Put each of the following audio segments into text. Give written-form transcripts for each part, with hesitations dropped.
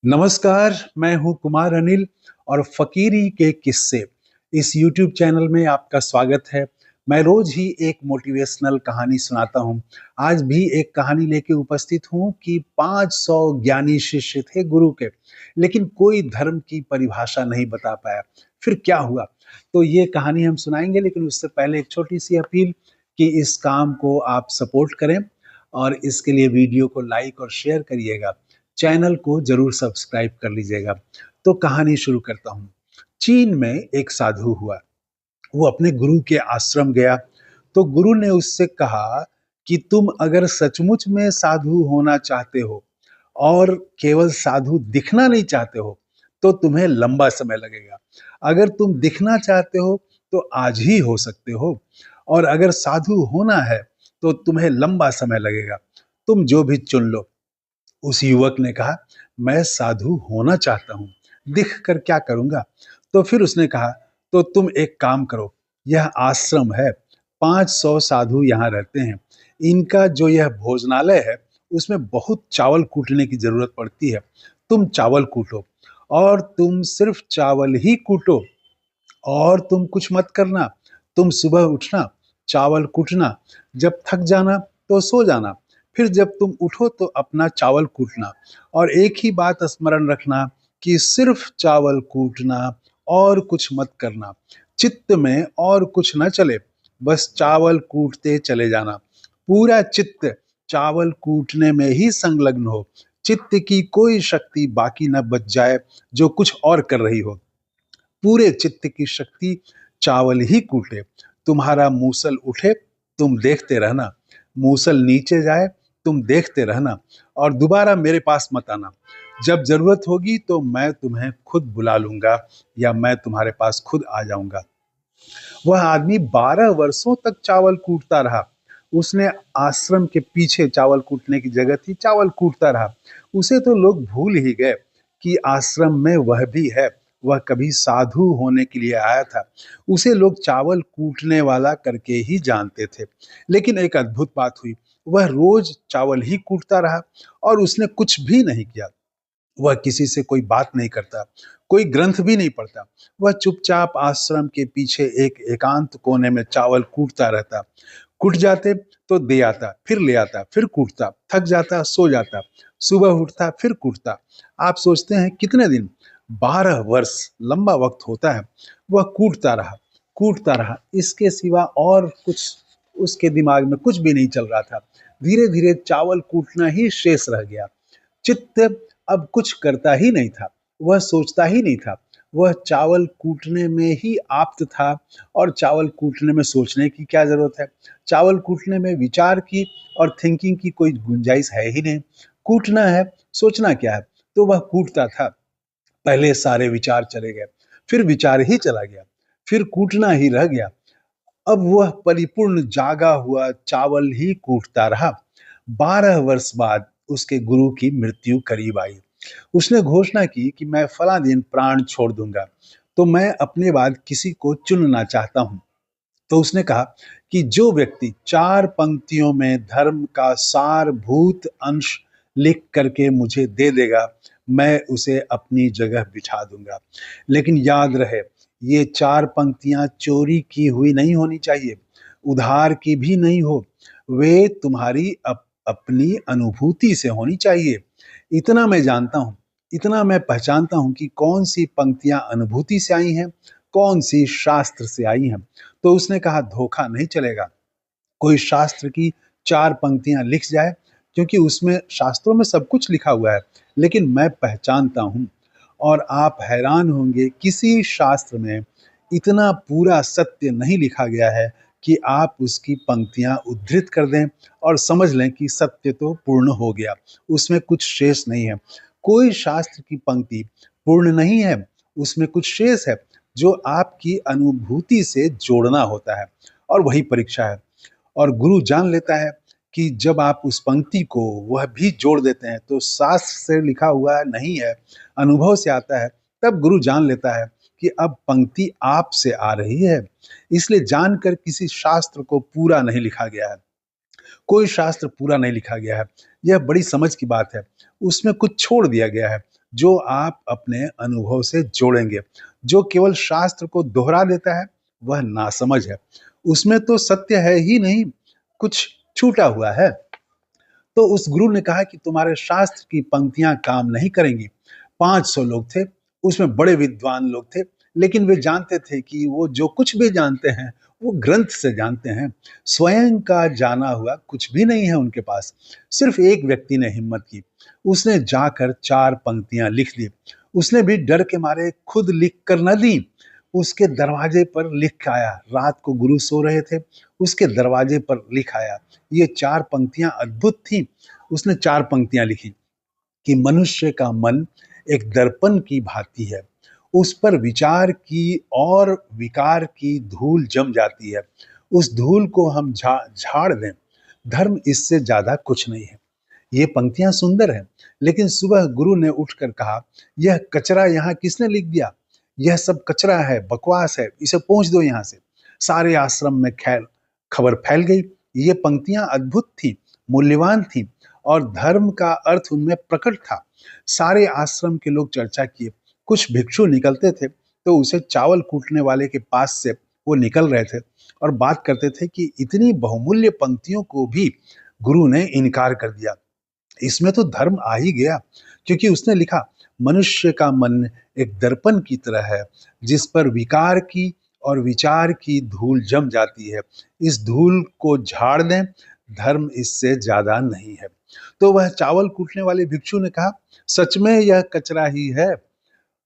नमस्कार, मैं हूं कुमार अनिल और फकीरी के किस्से इस YouTube चैनल में आपका स्वागत है। मैं रोज ही एक मोटिवेशनल कहानी सुनाता हूं। आज भी एक कहानी लेके उपस्थित हूं कि 500 ज्ञानी शिष्य थे गुरु के, लेकिन कोई धर्म की परिभाषा नहीं बता पाया। फिर क्या हुआ? तो ये कहानी हम सुनाएंगे, लेकिन उससे पहले एक छोटी सी अपील कि इस काम को आप सपोर्ट करें और इसके लिए वीडियो को लाइक और शेयर करिएगा। चैनल को जरूर सब्सक्राइब कर लीजिएगा। तो कहानी शुरू करता हूँ। चीन में एक साधु हुआ। वो अपने गुरु के आश्रम गया तो गुरु ने उससे कहा कि तुम अगर सचमुच में साधु होना चाहते हो और केवल साधु दिखना नहीं चाहते हो तो तुम्हें लंबा समय लगेगा। अगर तुम दिखना चाहते हो तो आज ही हो सकते हो, और अगर साधु होना है तो तुम्हें लंबा समय लगेगा। तुम जो भी चुन लो। उस युवक ने कहा, मैं साधु होना चाहता हूं, दिख कर क्या करूंगा? तो फिर उसने कहा, तो तुम एक काम करो, यह आश्रम है, 500 साधु यहाँ रहते हैं। इनका जो यह भोजनालय है उसमें बहुत चावल कूटने की जरूरत पड़ती है। तुम चावल कूटो, और तुम सिर्फ चावल ही कूटो, और तुम कुछ मत करना। तुम सुबह उठना, चावल कूटना, जब थक जाना तो सो जाना। फिर जब तुम उठो तो अपना चावल कूटना, और एक ही बात स्मरण रखना कि सिर्फ चावल कूटना और कुछ मत करना। चित्त में और कुछ न चले, बस चावल कूटते चले जाना। पूरा चित्त चावल कूटने में ही संलग्न हो। चित्त की कोई शक्ति बाकी न बच जाए जो कुछ और कर रही हो। पूरे चित्त की शक्ति चावल ही कूटे। तुम्हारा मूसल उठे, तुम देखते रहना। मूसल नीचे जाए, तुम देखते रहना, और दोबारा मेरे पास मत आना। जब जरूरत होगी तो मैं तुम्हें खुद बुला लूंगा, या मैं तुम्हारे पास खुद आ जाऊंगा। वह आदमी 12 वर्षों तक चावल कूटता रहा। उसने आश्रम के पीछे चावल कूटने की जगह थी, चावल कूटता रहा। उसे तो लोग भूल ही गए कि आश्रम में वह भी है। वह कभी साधु होने के लिए आया था। उसे लोग चावल कूटने वाला करके ही जानते थे। लेकिन एक अद्भुत बात हुई। वह रोज चावल ही कूटता रहा और उसने कुछ भी नहीं किया। वह किसी से कोई बात नहीं करता, कोई ग्रंथ भी नहीं पढ़ता। वह चुपचाप आश्रम के पीछे एक एकांत कोने में चावल कूटता रहता। कूट जाते तो दे आता, फिर ले आता, फिर कूटता, थक जाता, सो जाता, सुबह उठता, फिर कूटता। आप सोचते हैं कितने दिन? 12 वर्ष, लंबा वक्त होता है। वह कूटता रहा, कूटता रहा। इसके सिवा और कुछ उसके दिमाग में कुछ भी नहीं चल रहा था। धीरे धीरे चावल कूटना ही शेष रह गया। चित्त अब कुछ करता ही नहीं था, वह सोचता ही नहीं था। वह चावल कूटने में ही आप्त था, और चावल कूटने में सोचने की क्या जरूरत है? चावल कूटने में विचार की और थिंकिंग की कोई गुंजाइश है ही नहीं। कूटना है, सोचना क्या है? तो वह कूटता था। पहले सारे विचार चले गए, फिर विचार ही चला गया, फिर कूटना ही रह गया। अब वह परिपूर्ण जागा हुआ चावल ही कूटता रहा। 12 वर्ष बाद उसके गुरु की मृत्यु करीब आई। उसने घोषणा की कि मैं फला दिन प्राण छोड़ दूंगा, तो मैं अपने बाद किसी को चुनना चाहता हूं। तो उसने कहा कि जो व्यक्ति 4 पंक्तियों में धर्म का सारभूत अंश लिख करके मुझे दे देगा, मैं उसे अपनी जगह बिठा दूंगा। लेकिन याद रहे, ये 4 पंक्तियां चोरी की हुई नहीं होनी चाहिए, उधार की भी नहीं हो। वे तुम्हारी अपनी अनुभूति से होनी चाहिए। इतना मैं जानता हूं, इतना मैं पहचानता हूं कि कौन सी पंक्तियां अनुभूति से आई हैं, कौन सी शास्त्र से आई हैं। तो उसने कहा, धोखा नहीं चलेगा। कोई शास्त्र की 4 पंक्तियां लिख जाए, क्योंकि उसमें शास्त्रों में सब कुछ लिखा हुआ है, लेकिन मैं पहचानता हूं। और आप हैरान होंगे, किसी शास्त्र में इतना पूरा सत्य नहीं लिखा गया है कि आप उसकी पंक्तियां उद्धृत कर दें और समझ लें कि सत्य तो पूर्ण हो गया, उसमें कुछ शेष नहीं है। कोई शास्त्र की पंक्ति पूर्ण नहीं है, उसमें कुछ शेष है जो आपकी अनुभूति से जोड़ना होता है, और वही परीक्षा है। और गुरु जान लेता है कि जब आप उस पंक्ति को वह भी जोड़ देते हैं तो शास्त्र से लिखा हुआ नहीं है, अनुभव से आता है। तब गुरु जान लेता है कि अब पंक्ति आप से आ रही है। इसलिए जानकर किसी शास्त्र को पूरा नहीं लिखा गया है। कोई शास्त्र पूरा नहीं लिखा गया है, यह बड़ी समझ की बात है। उसमें कुछ छोड़ दिया गया है। जो आप अपने अनुभव से जोड़ेंगे। जो केवल शास्त्र को दोहरा देता है वह नासमझ है, उसमें तो सत्य है ही नहीं, कुछ छूटा हुआ है। तो उस गुरु ने कहा कि तुम्हारे शास्त्र की पंक्तियां काम नहीं करेंगी। 500 लोग थे, उसमें बड़े विद्वान लोग थे, लेकिन वे जानते थे कि वो जो कुछ भी जानते हैं वो ग्रंथ से जानते हैं। स्वयं का जाना हुआ कुछ भी नहीं है उनके पास। सिर्फ एक व्यक्ति ने हिम्मत की, उसने जाकर 4 पंक्तियां लिख दी। उसने भी डर के मारे खुद लिख कर न दी, उसके दरवाजे पर लिख आया। रात को गुरु सो रहे थे, उसके दरवाजे पर लिख आया। ये 4 पंक्तियां अद्भुत थी। उसने 4 पंक्तियां लिखी कि मनुष्य का मन एक दर्पण की भांति है, उस पर विचार की और विकार की धूल जम जाती है। उस धूल को हम झाड़ दें, धर्म इससे ज्यादा कुछ नहीं है। ये पंक्तियां सुंदर हैं, लेकिन सुबह गुरु ने उठकर कहा, यह कचरा यहाँ किसने लिख दिया? यह सब कचरा है, बकवास है, इसे पोंछ दो यहाँ से। सारे आश्रम में खबर फैल गई। ये पंक्तियां अद्भुत थी, मूल्यवान थी, और धर्म का अर्थ उनमें प्रकट था। सारे आश्रम के लोग चर्चा किए। कुछ भिक्षु निकलते थे तो उसे चावल कूटने वाले के पास से वो निकल रहे थे और बात करते थे कि इतनी बहुमूल्य पंक्तियों को भी गुरु ने इनकार कर दिया। इसमें तो धर्म आ ही गया, क्योंकि उसने लिखा, मनुष्य का मन एक दर्पण की तरह है, जिस पर विकार की और विचार की धूल जम जाती है। इस धूल को झाड़ दें, धर्म इससे ज्यादा नहीं है। तो वह चावल कूटने वाले भिक्षु ने कहा, सच में यह कचरा ही है।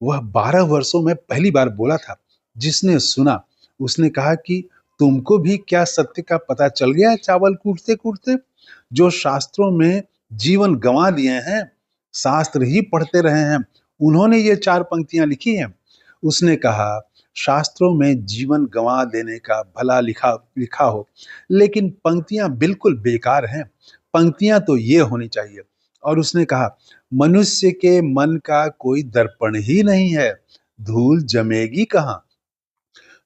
वह 12 वर्षों में पहली बार बोला था। जिसने सुना उसने कहा कि तुमको भी क्या सत्य का पता चल गया चावल कूटते कूटते? जो शास्त्रों में जीवन गंवा दिए हैं, शास्त्र ही पढ़ते रहे हैं, उन्होंने ये 4 पंक्तियां लिखी हैं। उसने कहा, शास्त्रों में जीवन गंवा देने का भला लिखा लिखा हो, लेकिन पंक्तियां बिल्कुल बेकार हैं। पंक्तियां तो ये होनी चाहिए। और उसने कहा, मनुष्य के मन का कोई दर्पण ही नहीं है, धूल जमेगी कहाँ?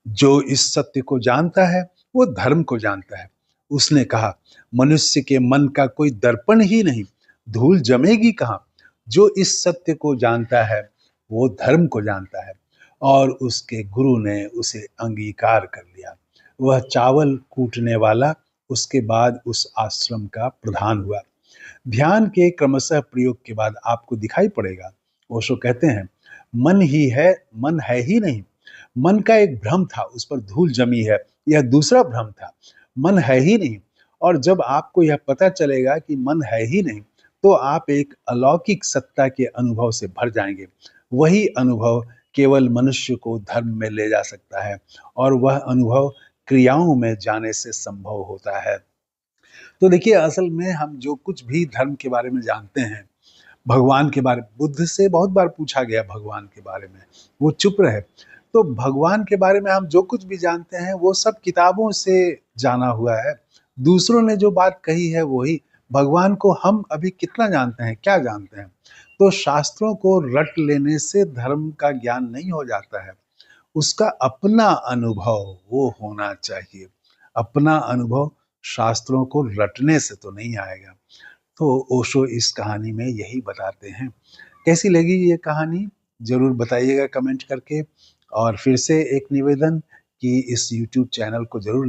जो इस सत्य को जानता है वो धर्म को जानता है। उसने कहा, मनुष्य के मन का कोई दर्पण ही नहीं, धूल जमेगी कहाँ? जो इस सत्य को जानता है वो धर्म को जानता है। और उसके गुरु ने उसे अंगीकार कर लिया। वह चावल कूटने वाला उसके बाद उस आश्रम का प्रधान हुआ। ध्यान के क्रमशः प्रयोग के बाद आपको दिखाई पड़ेगा। ओशो कहते हैं, मन ही है, मन है ही नहीं। मन का एक भ्रम था, उस पर धूल जमी है, यह दूसरा भ्रम था। मन है ही नहीं। और जब आपको यह पता चलेगा कि मन है ही नहीं, तो आप एक अलौकिक सत्ता के अनुभव से भर जाएंगे। वही अनुभव केवल मनुष्य को धर्म में ले जा सकता है, और वह अनुभव क्रियाओं में जाने से संभव होता है। तो देखिए, असल में हम जो कुछ भी धर्म के बारे में जानते हैं, भगवान के बारे में, बुद्ध से बहुत बार पूछा गया भगवान के बारे में, वो चुप रहे। तो भगवान के बारे में हम जो कुछ भी जानते हैं वो सब किताबों से जाना हुआ है। दूसरों ने जो बात कही है वही। भगवान को हम अभी कितना जानते हैं, क्या जानते हैं? तो शास्त्रों को रट लेने से धर्म का ज्ञान नहीं हो जाता है। उसका अपना अनुभव वो होना चाहिए। अपना अनुभव शास्त्रों को रटने से तो नहीं आएगा। तो ओशो इस कहानी में यही बताते हैं। कैसी लगी ये कहानी जरूर बताइएगा कमेंट करके। और फिर से एक निवेदन कि इस YouTube चैनल को जरूर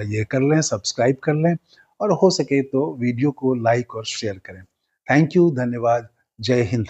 ये कर लें, सब्सक्राइब कर लें, और हो सके तो वीडियो को लाइक और शेयर करें। थैंक यू, धन्यवाद, जय हिंद।